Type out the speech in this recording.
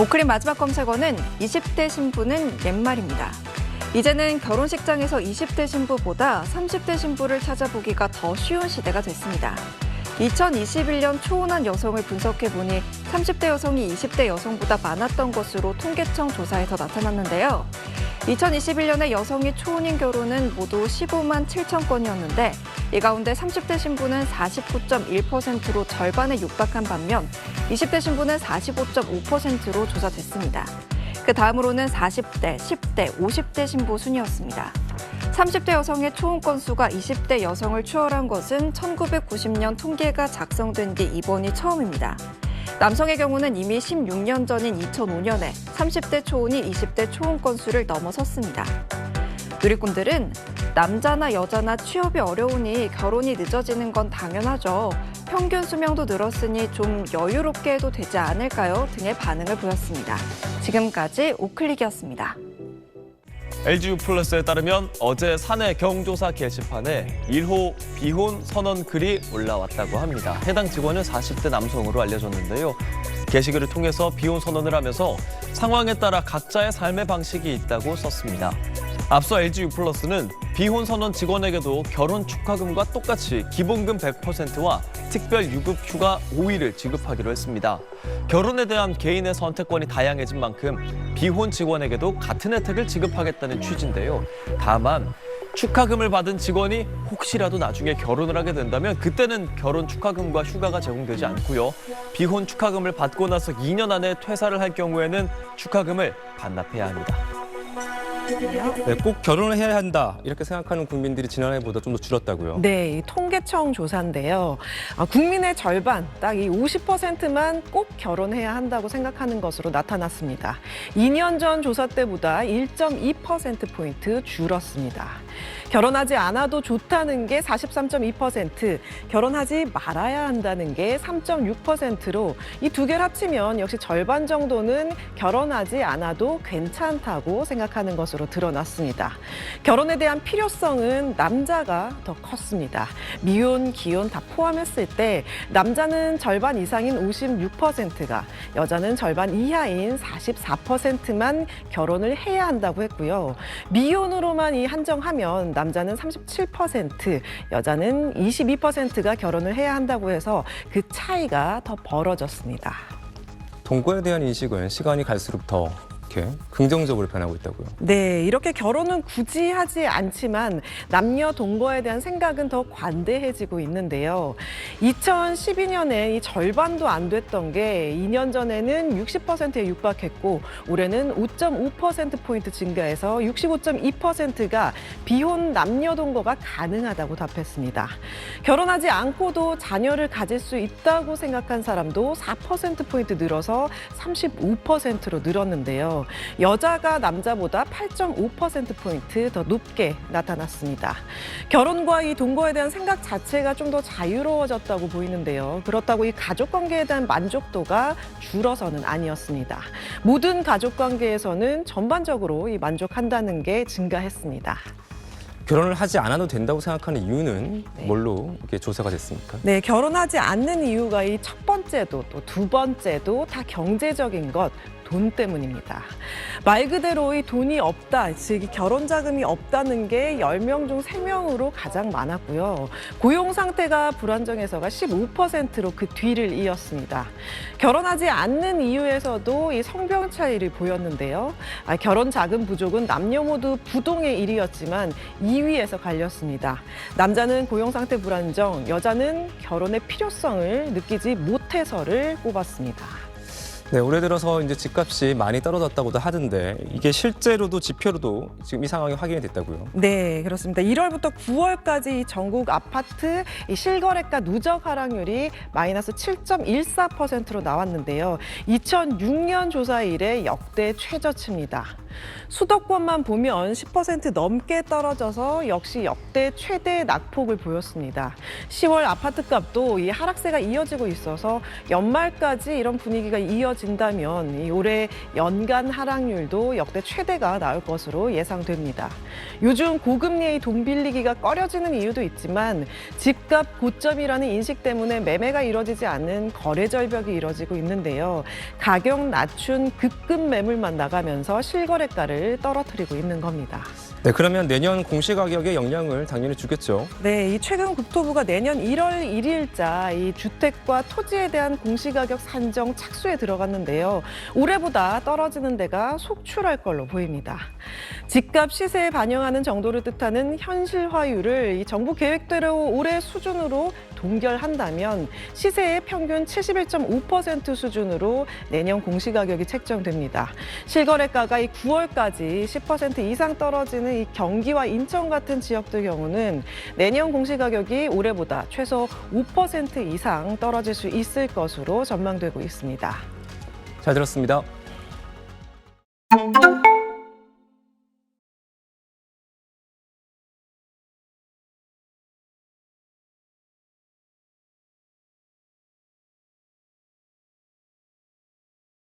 오크린 마지막 검색어는 20대 신부는 옛말입니다. 이제는 결혼식장에서 20대 신부보다 30대 신부를 찾아보기가 더 쉬운 시대가 됐습니다. 2021년 초혼한 여성을 분석해보니 30대 여성이 20대 여성보다 많았던 것으로 통계청 조사에서 나타났는데요. 2021년에 여성이 초혼인 결혼은 모두 15만 7천 건이었는데 이 가운데 30대 신부는 49.1%로 절반에 육박한 반면 20대 신부는 45.5%로 조사됐습니다. 그 다음으로는 40대, 10대, 50대 신부 순이었습니다. 30대 여성의 초혼 건수가 20대 여성을 추월한 것은 1990년 통계가 작성된 뒤 이번이 처음입니다. 남성의 경우는 이미 16년 전인 2005년에 30대 초혼이 20대 초혼 건수를 넘어섰습니다. 누리꾼들은 남자나 여자나 취업이 어려우니 결혼이 늦어지는 건 당연하죠. 평균 수명도 늘었으니 좀 여유롭게 해도 되지 않을까요? 등의 반응을 보였습니다. 지금까지 오클릭이었습니다. LG유플러스에 따르면 어제 사내 경조사 게시판에 1호 비혼 선언 글이 올라왔다고 합니다. 해당 직원은 40대 남성으로 알려졌는데요. 게시글을 통해서 비혼 선언을 하면서 상황에 따라 각자의 삶의 방식이 있다고 썼습니다. 앞서 LG유플러스는 비혼 선언 직원에게도 결혼 축하금과 똑같이 기본금 100%와 특별 유급 휴가 5일을 지급하기로 했습니다. 결혼에 대한 개인의 선택권이 다양해진 만큼 비혼 직원에게도 같은 혜택을 지급하겠다는 취지인데요. 다만 축하금을 받은 직원이 혹시라도 나중에 결혼을 하게 된다면 그때는 결혼 축하금과 휴가가 제공되지 않고요. 비혼 축하금을 받고 나서 2년 안에 퇴사를 할 경우에는 축하금을 반납해야 합니다. 네, 꼭 결혼을 해야 한다 이렇게 생각하는 국민들이 지난해보다 좀 더 줄었다고요? 네, 이 통계청 조사인데요. 국민의 절반, 딱 이 50%만 꼭 결혼해야 한다고 생각하는 것으로 나타났습니다. 2년 전 조사 때보다 1.2%포인트 줄었습니다. 결혼하지 않아도 좋다는 게 43.2%, 결혼하지 말아야 한다는 게 3.6%로 이 두 개를 합치면 역시 절반 정도는 결혼하지 않아도 괜찮다고 생각하는 것으로 드러났습니다. 결혼에 대한 필요성은 남자가 더 컸습니다. 미혼, 기혼 다 포함했을 때 남자는 절반 이상인 56%가, 여자는 절반 이하인 44%만 결혼을 해야 한다고 했고요. 미혼으로만 한정하면 남자는 37%, 여자는 22%가 결혼을 해야 한다고 해서 그 차이가 더 벌어졌습니다. 동거에 대한 인식은 시간이 갈수록 더 긍정적으로 변하고 있다고요? 네, 이렇게 결혼은 굳이 하지 않지만 남녀 동거에 대한 생각은 더 관대해지고 있는데요. 2012년에 이 절반도 안 됐던 게 2년 전에는 60%에 육박했고 올해는 5.5%포인트 증가해서 65.2%가 비혼 남녀 동거가 가능하다고 답했습니다. 결혼하지 않고도 자녀를 가질 수 있다고 생각한 사람도 4%포인트 늘어서 35%로 늘었는데요. 여자가 남자보다 8.5%포인트 더 높게 나타났습니다. 결혼과 이 동거에 대한 생각 자체가 좀 더 자유로워졌다고 보이는데요. 그렇다고 이 가족관계에 대한 만족도가 줄어서는 아니었습니다. 모든 가족관계에서는 전반적으로 이 만족한다는 게 증가했습니다. 결혼을 하지 않아도 된다고 생각하는 이유는 뭘로 이렇게 조사가 됐습니까? 네, 결혼하지 않는 이유가 이 첫 번째도 또 두 번째도 다 경제적인 것, 돈 때문입니다. 말 그대로 이 돈이 없다, 즉 결혼 자금이 없다는 게 10명 중 3명으로 가장 많았고요. 고용 상태가 불안정해서가 15%로 그 뒤를 이었습니다. 결혼하지 않는 이유에서도 이 성별 차이를 보였는데요. 결혼 자금 부족은 남녀 모두 부동의 1위였지만 2위에서 갈렸습니다. 남자는 고용 상태 불안정, 여자는 결혼의 필요성을 느끼지 못해서를 꼽았습니다. 네, 올해 들어서 이제 집값이 많이 떨어졌다고도 하던데 이게 실제로도 지표로도 지금 이 상황이 확인이 됐다고요? 네, 그렇습니다. 1월부터 9월까지 전국 아파트 실거래가 누적 하락률이 마이너스 7.14%로 나왔는데요. 2006년 조사 이래 역대 최저치입니다. 수도권만 보면 10% 넘게 떨어져서 역시 역대 최대 낙폭을 보였습니다. 10월 아파트값도 이 하락세가 이어지고 있어서 연말까지 이런 분위기가 이어진다면 이 올해 연간 하락률도 역대 최대가 나올 것으로 예상됩니다. 요즘 고금리의 돈 빌리기가 꺼려지는 이유도 있지만 집값 고점이라는 인식 때문에 매매가 이뤄지지 않는 거래 절벽이 이뤄지고 있는데요. 가격 낮춘 급급 매물만 나가면서 실거래가를 떨어뜨리고 있는 겁니다. 네, 그러면 내년 공시가격에 영향을 당연히 주겠죠. 네, 이 최근 국토부가 내년 1월 1일자 이 주택과 토지에 대한 공시가격 산정 착수에 들어갔는데요. 올해보다 떨어지는 데가 속출할 걸로 보입니다. 집값 시세에 반영하는 정도를 뜻하는 현실화율을 이 정부 계획대로 올해 수준으로 동결한다면 시세의 평균 71.5% 수준으로 내년 공시가격이 책정됩니다. 실거래가가 이 9월까지 10% 이상 떨어지는 이 경기와 인천 같은 지역들 경우는 내년 공시가격이 올해보다 최소 5% 이상 떨어질 수 있을 것으로 전망되고 있습니다. 잘 들었습니다.